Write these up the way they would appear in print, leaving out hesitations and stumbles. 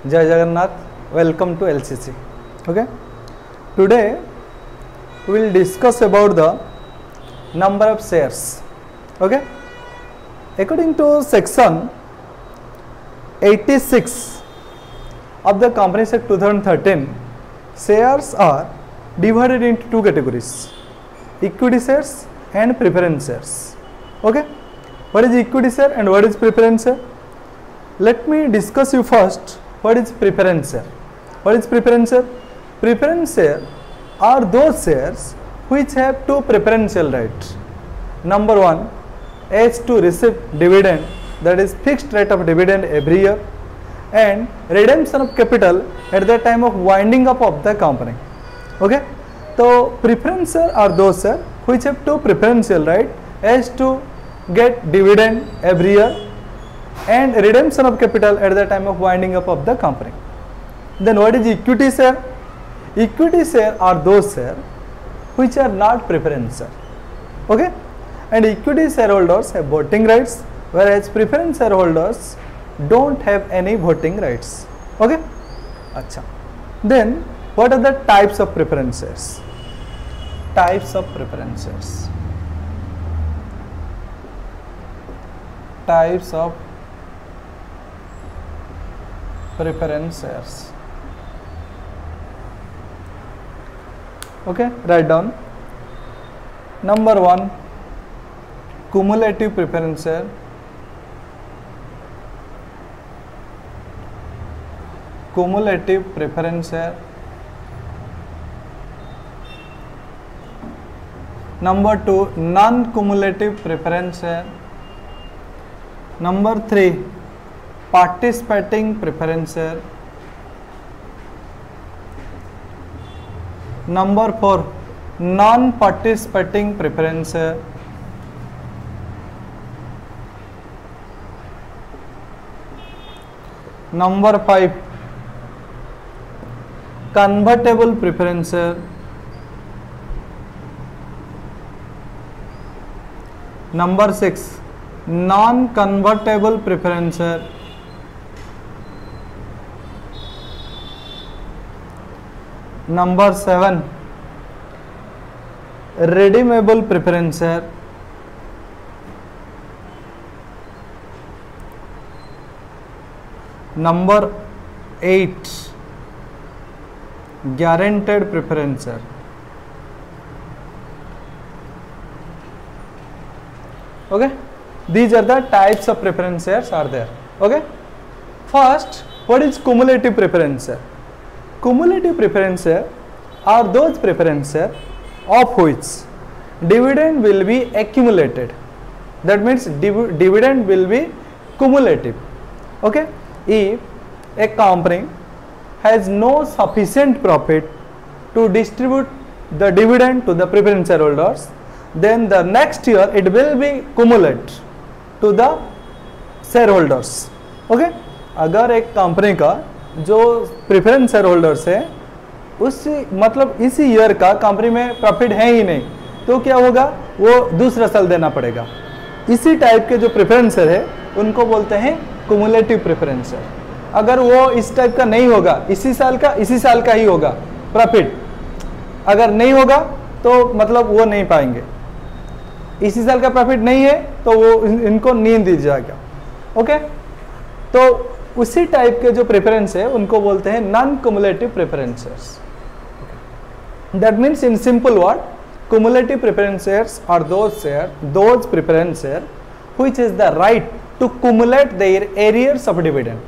Jai Jagannath. Welcome to LCC. Okay. Today we will discuss about the number of shares. Okay. According to section 86 of the Companies Act 2013, shares are divided into two categories: equity shares and preference shares. Okay. What is equity share and what is preference share? Let me discuss you first what is preference share. What is preference share? Preference share are those shares which have two preferential rights. Number one, as to receive dividend, that is fixed rate of dividend every year, and redemption of capital at the time of winding up of the company. Okay. So preference share are those shares which have two preferential rights as to get dividend every year and redemption of capital at the time of winding up of the company. Then what is equity share? Equity share are those shares which are not preference share. Okay. And equity shareholders have voting rights, whereas preference shareholders don't have any voting rights. Okay. Acha. Then what are the types of preference shares? Types of preference shares. Types of preference shares. Okay, write down. Number one, cumulative preference share. Cumulative preference share. Number two, non-cumulative preference share. Number three, participating preference share. Number four, non-participating preference share. Number five, convertible preference share. Number six, non-convertible preference share. Number seven, redeemable preference share. Number eight, guaranteed preference share. Okay. These are the types of preference shares are there. Okay. First, what is cumulative preference share? Cumulative preference share are those preference shares of which dividend will be accumulated. That means dividend will be cumulative. Okay. If a company has no sufficient profit to distribute the dividend to the preference shareholders, then the next year it will be cumulated to the shareholders. Okay. अगर एक company का जो preference share holders है उस मतलब इसी year का company में प्रॉफिट है ही नहीं, तो क्या होगा, वो दूसरा साल देना पड़ेगा. इसी टाइप के जो प्रेफरेंस शेयर है उनको बोलते हैं कुमुलेटिव प्रेफरेंस शेयर. अगर वो इस टाइप का नहीं होगा, इसी साल का ही होगा प्रॉफिट, अगर नहीं होगा तो मतलब वो नहीं पाएंगे. इसी साल का प्रॉफिट नहीं है तो वो इनको नहीं दी जाएगा. ओके. तो उसी टाइप के जो प्रेफरेंस है उनको बोलते हैं non cumulative preference shares. That means in simple word, cumulative preference shares are those preference share which is the right to cumulate their arrears of dividend,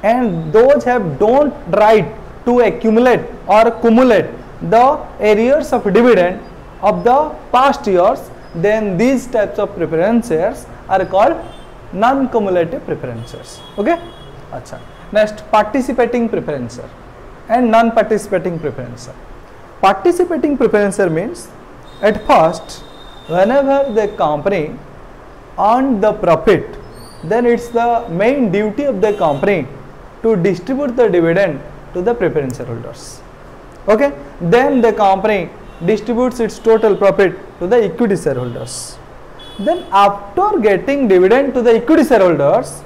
and those have don't right to accumulate or cumulate the arrears of dividend of the past years. Then these types of preference shares are called non-cumulative preference shares. Okay. अच्छा. Next, participating preference share and non-participating preference share. Participating preference share means at first whenever the company earned the profit, then it's the main duty of the company to distribute the dividend to the preference shareholders. Okay. Then the company distributes its total profit to the equity shareholders. Then after getting dividend to the equity shareholders,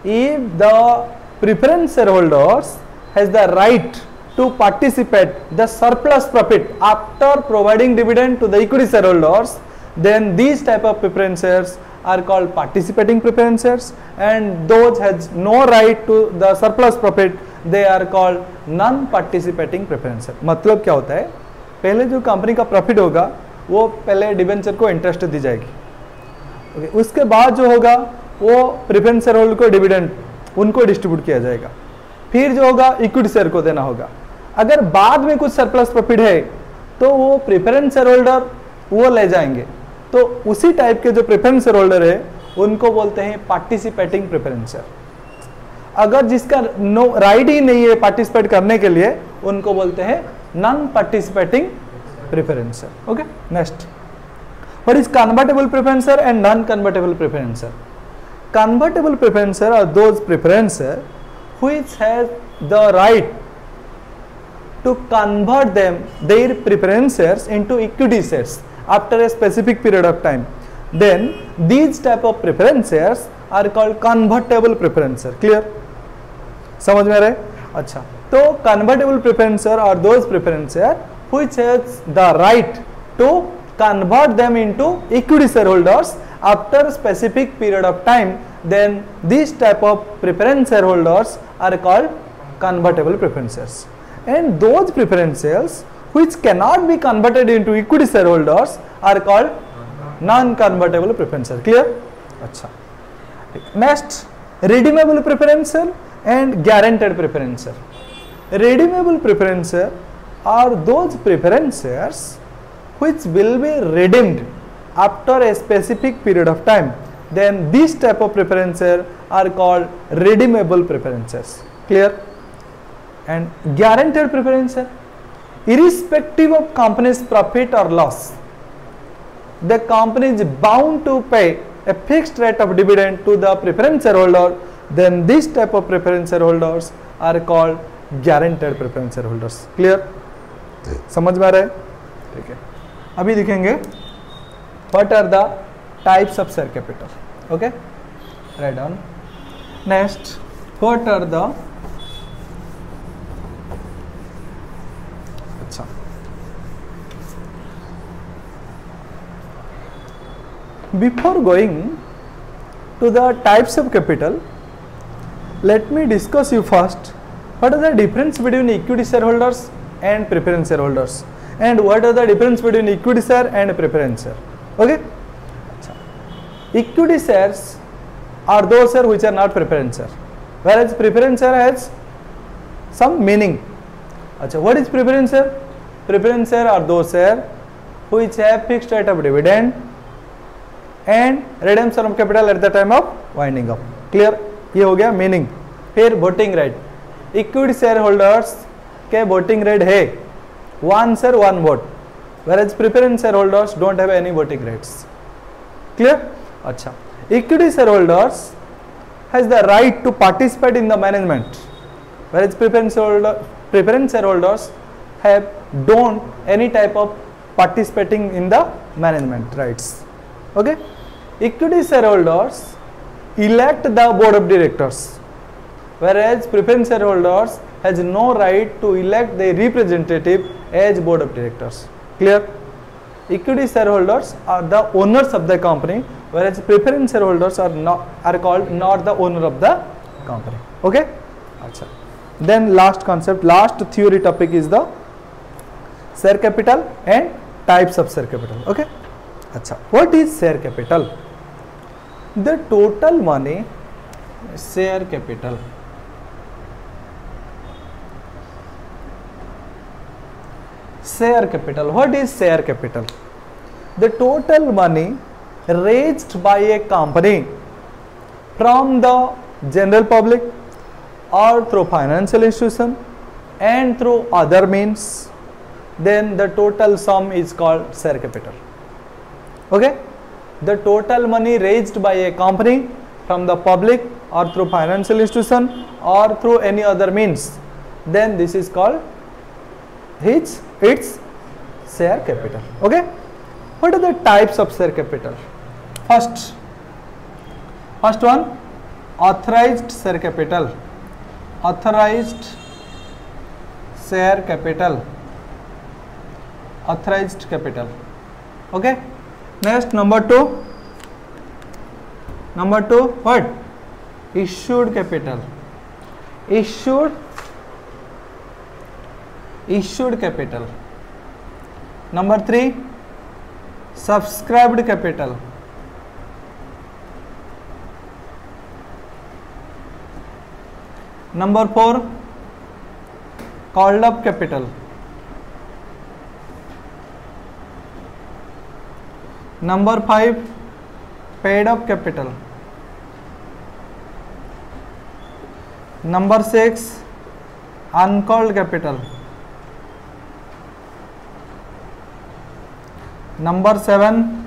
if the preference shareholders has the right to participate the surplus profit after providing dividend to the equity shareholders, then these type of preference shares are called participating preference shares, and those has no right to the surplus profit, they are called non participating preference share. मतलब क्या होता है, पहले जो company का profit होगा वो पहले डिवेंचर को इंटरेस्ट दी जाएगी, okay. उसके बाद जो होगा वो प्रेफरेंस शेयर होल्डर को डिविडेंड उनको डिस्ट्रीब्यूट किया जाएगा, फिर जो होगा इक्विटी शेयर को देना होगा। अगर बाद में कुछ सरप्लस प्रॉफिट है तो वो प्रेफरेंस शेयर होल्डर वो ले जाएंगे, तो उसी टाइप के जो प्रेफरेंस शेयर होल्डर है उनको बोलते हैं पार्टिसिपेटिंग प्रेफरेंस शेयर। अगर जिसका नो राइट ही नहीं है पार्टिसिपेट करने के लिए उनको बोलते हैं non participating preference share. Okay, next, what is convertible preference share and non convertible preference share? Convertible preference share are those preference share which has the right to convert them their preference shares into equity shares after a specific period of time, then these type of preference shares are called convertible preference share. Clear? समझ में आ रहा है? अच्छा, तो convertible preference share are those preference share which has the right to convert them into equity shareholders after specific period of time, then these type of preference shareholders are called convertible preference shares. And those preference shares which cannot be converted into equity shareholders are called non-convertible preference share. Clear? अच्छा, next, redeemable preference share and guaranteed preference share. Redeemable preference share are those preference shares which will be redeemed after a specific period of time, then these type of preference share are called redeemable preference shares. Clear? And guaranteed preference share, irrespective of company's profit or loss, the company is bound to pay a fixed rate of dividend to the preference shareholder, then this type of preference shareholders are called guaranteed preference shareholders. Clear? समझ में आ रहा है? ठीक है, अभी देखेंगे what are the types of share capital. Okay, write down. Next, what are the before going to the types of capital, let me discuss you first what are the difference between equity shareholders and preference shareholders, and what are the difference between equity share and preference share. Okay, equity shares are those shares which are not preference share, whereas preference share has some meaning. अच्छा, what is preference share? Preference share are those shares which have fixed rate of dividend and redemption of capital at the time of winding up. Clear? ये हो गया meaning. फिर voting right, equity share holders के voting right है one share one vote, whereas preference shareholders don't have any voting rights. Clear? अच्छा, equity shareholders has the right to participate in the management, whereas preference shareholders have don't any type of participating in the management rights. Okay, equity shareholders elect the board of directors, whereas preference shareholders has no right to elect their representative as board of directors. Clear? Equity shareholders are the owners of the company, whereas preference shareholders are called not the owner of the company. Okay, अच्छा, then last concept, last theory topic is the share capital and types of share capital. Okay, अच्छा, what is share capital? The total money, share capital, share capital. What is share capital? The total money raised by a company from the general public or through financial institution and through other means, then the total sum is called share capital. Okay, the total money raised by a company from the public or through financial institution or through any other means, then this is called its share capital. Okay, what are the types of share capital? First one, authorized share capital. authorized share capital, authorized capital. Okay, next number 2, what? Issued capital, issued capital. Number 3, subscribed capital. Number 4, called up capital. Number 5, paid up capital. Number 6, uncalled capital. Number 7,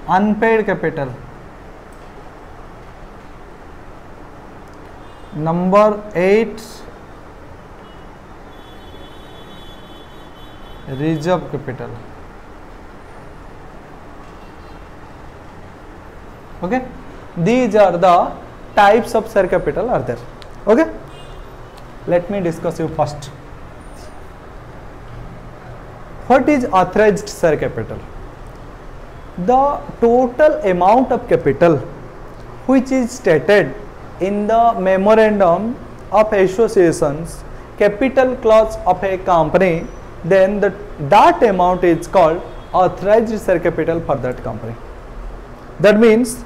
unpaid capital. Number 8, reserve capital. Okay, these are the types of share capital are there. Okay, let me discuss you first. What is authorized share capital? The total amount of capital which is stated in the memorandum of associations, capital clause of a company, then that amount is called authorized share capital for that company. That means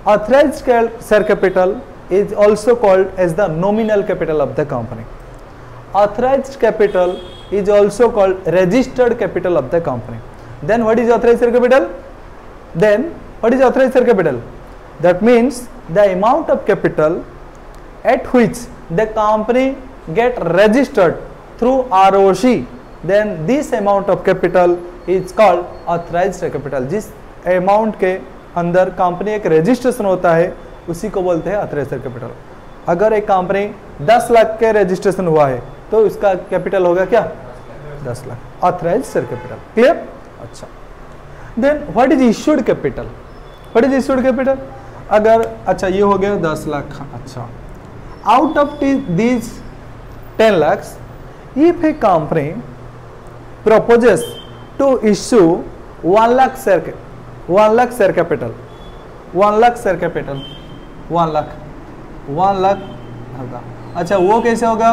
authorized share capital is also called as the nominal capital of the company. Authorized capital is also called registered capital of the company. Then what is authorized share capital? Then what is authorized share capital? That means the amount of capital at which the company get registered through ROC, then this amount of capital is called authorized share capital. जिस amount के अंदर company एक registration होता है उसी को बोलते हैं ऑथराइज्ड शेयर कैपिटल. अगर एक कंपनी 10 लाख के रजिस्ट्रेशन हुआ है तो उसका कैपिटल होगा क्या? 10 lakh. Authorised share capital. Clear? अच्छा. Then what is issued capital? What is issued capital? अगर अच्छा ये हो गया 10 लाख. अच्छा, out of these 10 lakhs, if a company proposes to issue 1 lakh share capital, 1 lakh share capital, 1 lakh share capital, 1 lakh होगा. अच्छा, वो कैसे होगा?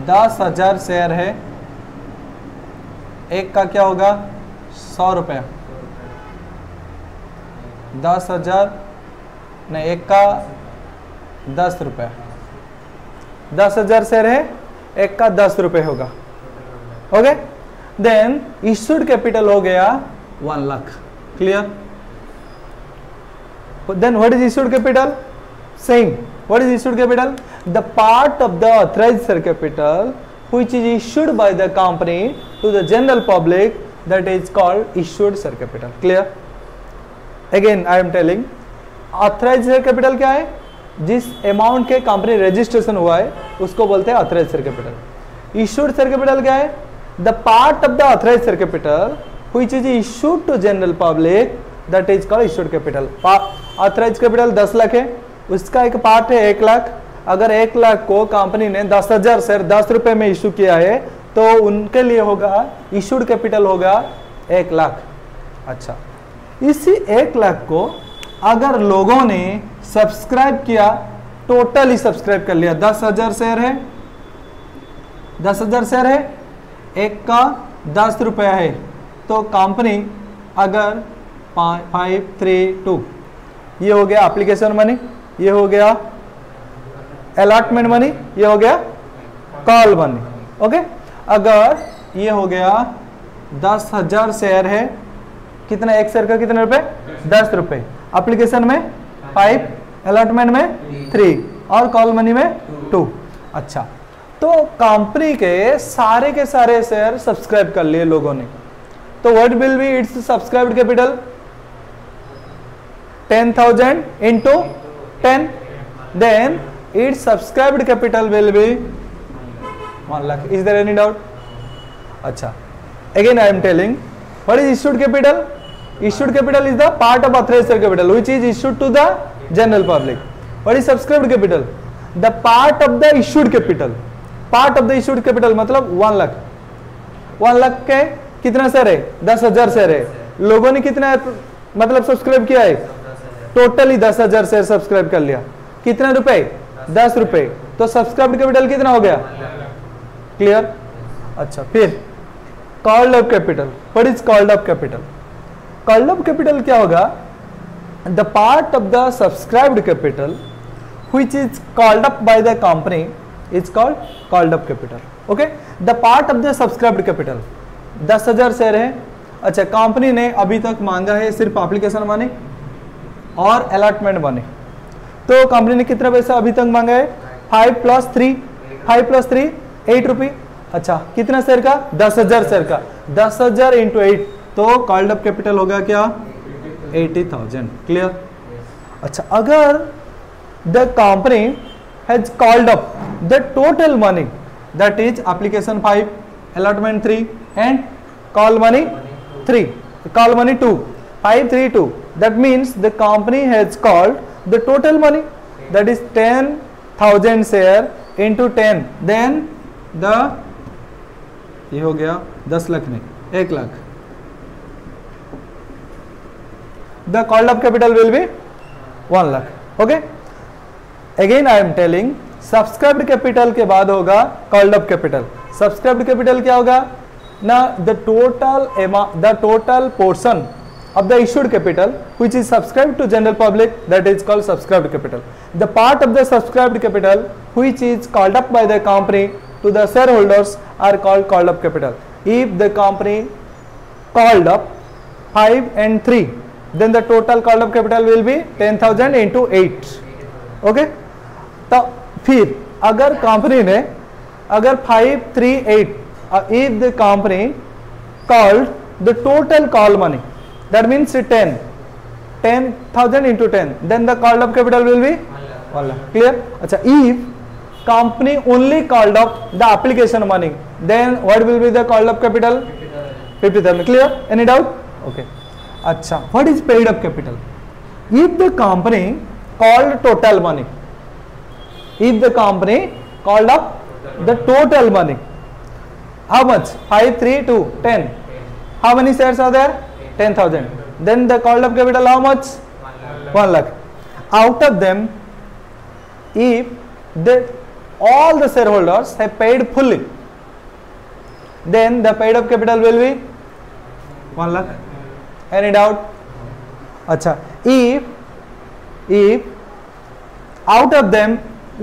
10,000 शेयर है, एक का क्या होगा? 100 रुपये. 10,000 नहीं, एक का 10 रुपये. 10,000 शेयर है, एक का 10 रुपये होगा. ओके, देन इश्यूड कैपिटल हो गया 1 lakh. Clear? Then what is issued capital? Saying what is issued capital? The part of the authorized share capital which is issued by the company to the general public, that is called issued share capital. Clear? Again I am telling, authorized share capital क्या है? जिस amount के company registration हुआ है उसको बोलते हैं authorized share capital. Issued share capital क्या है? The part of the authorized share capital which is issued to general public, that is called issued capital. Authorise capital 10 lakh है, उसका एक पार्ट है 1 लाख. अगर 1 लाख को कंपनी ने 10,000 शेयर 10 रुपए में इशू किया है तो उनके लिए होगा इशूड कैपिटल होगा 1 लाख. अच्छा, इसी 1 लाख को अगर लोगों ने सब्सक्राइब किया, टोटली सब्सक्राइब कर लिया, 10,000 शेयर है, 10,000 शेयर है, एक का 10 रुपया है, तो कंपनी अगर 532, ये हो गया एप्लीकेशन मनी, ये हो गया अलॉटमेंट मनी, ये हो गया कॉल मनी. ओके, अगर ये हो गया 10,000 शेयर है, कितना एक शेयर का कितने रुपए? 10 रुपए. एप्लीकेशन में 5, अलॉटमेंट में 3 और कॉल मनी में 2. अच्छा, तो कंपनी के सारे शेयर सब्सक्राइब कर लिए लोगों ने, तो what will be it's subscribed capital? 10,000 into 10, then its subscribed capital will be 1 lakh. Is there any doubt? अच्छा, again I am telling, what is issued capital? Issued capital is the part of authorized share capital which is issued to the general public. What is subscribed capital? The part of the issued capital, part of the issued capital मतलब 1 लाख, 1 लाख के कितना share है, 10,000 share है, लोगों ने कितना मतलब subscribe किया है, टोटली 10,000 शेयर सब्सक्राइब कर लिया, कितने रुपए, 10 रुपए, तो सब्सक्राइब्ड कैपिटल कितना हो गया, क्लियर। अच्छा, फिर called up capital, what is called up capital, called up capital क्या होगा, the part of the subscribed capital which is called up by the company is called up capital. Okay, the part of the subscribed capital 10,000 share है, अच्छा company ने अभी तक मांगा है सिर्फ एप्लीकेशन मनी और अलॉटमेंट मनी, तो कंपनी ने कितना पैसा अभी तक मांगा है, 5 + 3 8 रुपये, अच्छा कितना शेयर का, 10,000 शेयर का, 10,000 × 8, तो कॉल्ड अप कैपिटल होगा क्या, 80,000, क्लियर। अच्छा, अगर the company has called up the total money, that is application 5, allotment 3 and call money 3, call money 2, 5 3 2, that means the company has called the total money, that is 10,000 share into 10, then the ये हो गया 10 लाख नहीं, 1 lakh, the called up capital will be 1 lakh. Okay, again I am telling, subscribed capital के बाद होगा called up capital. Subscribed capital क्या होगा ना, the total portion of the issued capital which is subscribed to general public, that is called subscribed capital. The part of the subscribed capital which is called up by the company to the shareholders are called up capital. If the company called up 5 and 3, then the total called up capital will be 10,000 into 8. Okay, तो फिर अगर company ने अगर 5 3 8, if the company called the total call money, that means 10,000 into 10, then the called up capital will be 1 lakh, clear। अच्छा, if company only called up the application money, then what will be the called up capital, 50,000, clear, any doubt? Okay, अच्छा, what is paid up capital, if the company called total money, if the company called up the total money, how much, 5 3 2 10, how many shares are there, 10,000, then the called up capital how much, 1 lakh. Out of them, if all the shareholders have paid fully, then the paid up capital will be 1 lakh. Any doubt? अच्छा, if out of them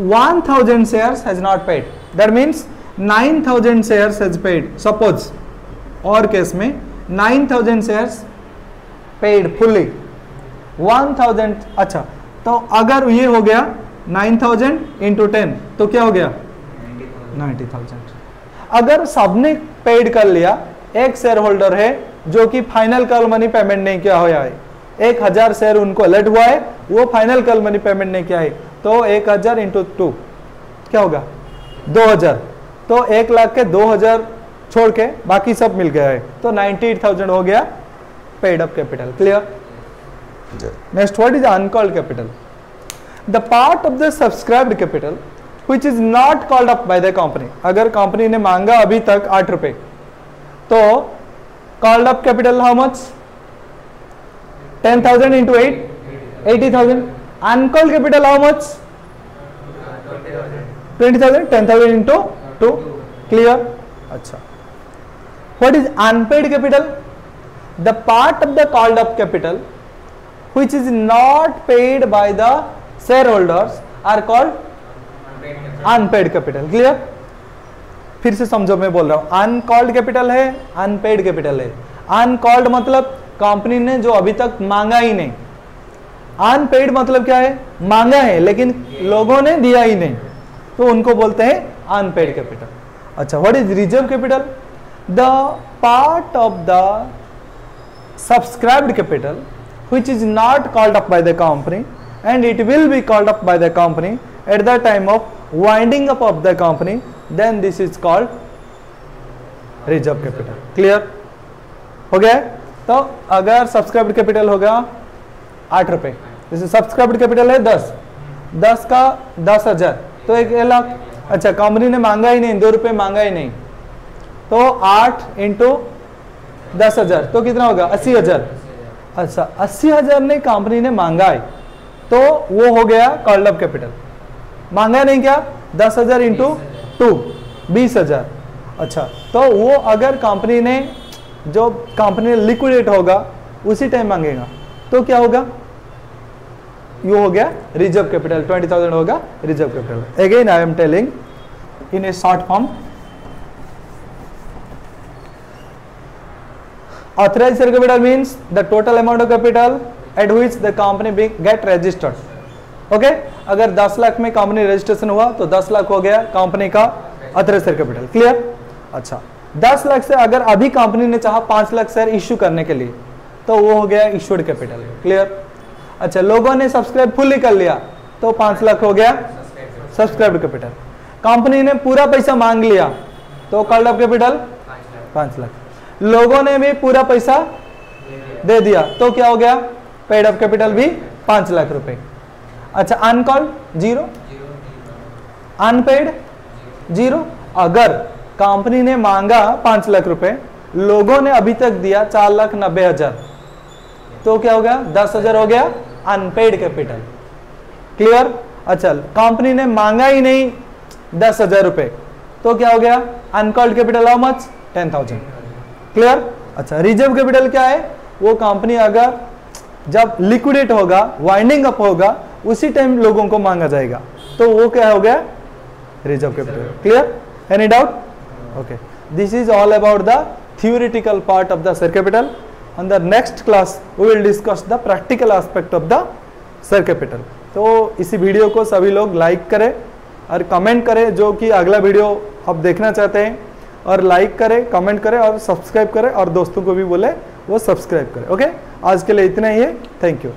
1,000 shares has not paid, that means 9,000 shares has paid, suppose और case में 9,000 shares paid fully, 1,000, अच्छा तो अगर ये हो गया 9,000 into 10 तो क्या हो गया 90,000। अगर सबने पेड कर लिया, एक शेयर होल्डर है जो कि फाइनल कॉल मनी पेमेंट नहीं किया हुआ है, 1,000 शेयर उनको अलर्ट हुआ है, वो फाइनल कॉल मनी पेमेंट नहीं किया है, तो 1,000 into 2 क्या होगा 2,000, तो 1 लाख के 2,000 छोड़ के बाकी सब मिल गया है, तो 98,000 हो गया paid up capital, clear. Next, what is uncalled capital, the part of the subscribed capital which is not called up by the company. अगर कंपनी ने मांगा अभी तक 8 रुपए, तो called up capital how much, 10,000 into 8, 80,000. Uncalled capital how much, 20,000, 10,000 into 2, clear। अच्छा, what is unpaid capital, the part of the called up capital which is not paid by the shareholders are called unpaid capital, clear। फिर से समझो, मैं बोल रहा हूं uncalled capital है, unpaid capital है। अनकॉल्ड मतलब कंपनी ने जो अभी तक मांगा ही नहीं, अनपेड मतलब क्या है, मांगा है लेकिन लोगों ने दिया ही नहीं, तो उनको बोलते हैं अनपेड कैपिटल। अच्छा, what is reserve capital, the part of the subscribed capital which is not called up by the company and it will be called up by the company at the time of winding up of the company, then this is called reserve capital, clear हो गया। तो अगर subscribed capital होगा 8 रुपए, जैसे subscribed capital है 10 का 10,000, तो तो 1 लाख। अच्छा, कंपनी ने मांगा ही नहीं, 2 रुपये मांगा ही नहीं, तो 8 इंटू 10,000 तो कितना होगा 80,000। अच्छा, 80,000 ने कंपनी ने मांगा है, तो वो हो गया कॉल्ड अप कैपिटल। मांगा नहीं क्या, 10,000 इंटू 2 20,000। अच्छा, तो वो अगर कंपनी ने जो कंपनी लिक्विडेट होगा उसी टाइम मांगेगा तो क्या होगा, ये हो गया रिजर्व कैपिटल, 20,000 होगा reserve capital. Again I am telling in A short form, authorized share capital means the total amount of capital at which the company get registered. Okay, अगर 10 लाख में कंपनी रजिस्ट्रेशन हुआ तो 10 लाख हो गया कंपनी का authorised share capital. Clear. अच्छा, 10 लाख से अगर अभी कंपनी ने चाहा 5 लाख शेयर इश्यू करने के लिए तो वो हो गया इश्यूड कैपिटल। क्लियर। अच्छा, लोगों ने सब्सक्राइब फुल्ली कर लिया तो 5 लाख हो गया सब्सक्राइब्ड कैपिटल। कंपनी ने पूरा पैसा मांग लिया तो कॉल्ड अप कैपिटल 5 लाख। लोगों ने भी पूरा पैसा दे दिया तो क्या हो गया, पेड अप कैपिटल भी 5 लाख रुपए। अच्छा, अनकॉल्ड 0, अनपेड 0। अगर कंपनी ने मांगा 5 लाख रुपए, लोगों ने अभी तक दिया 4,90,000 तो क्या हो गया 10,000 हो गया अनपेड कैपिटल। क्लियर। अच्छा, कंपनी ने मांगा ही नहीं 10,000 रुपए तो क्या हो गया uncalled capital how much 10,000। Clear. अच्छा, रिजर्व कैपिटल क्या है, वो कंपनी अगर जब लिक्विडेट होगा, वाइंडिंग अप होगा, उसी टाइम लोगों को मांगा जाएगा तो वो क्या हो गया reserve capital. Clear. Any doubt? Okay, this is all about the theoretical part of the share capital. On the next class we will discuss the practical aspect of the share capital. तो इसी video को सभी लोग like करें और comment करें जो कि अगला वीडियो आप देखना चाहते हैं, और लाइक करें, कमेंट करें और सब्सक्राइब करें, और दोस्तों को भी बोले वो सब्सक्राइब करें। ओके, आज के लिए इतना ही है। Thank you.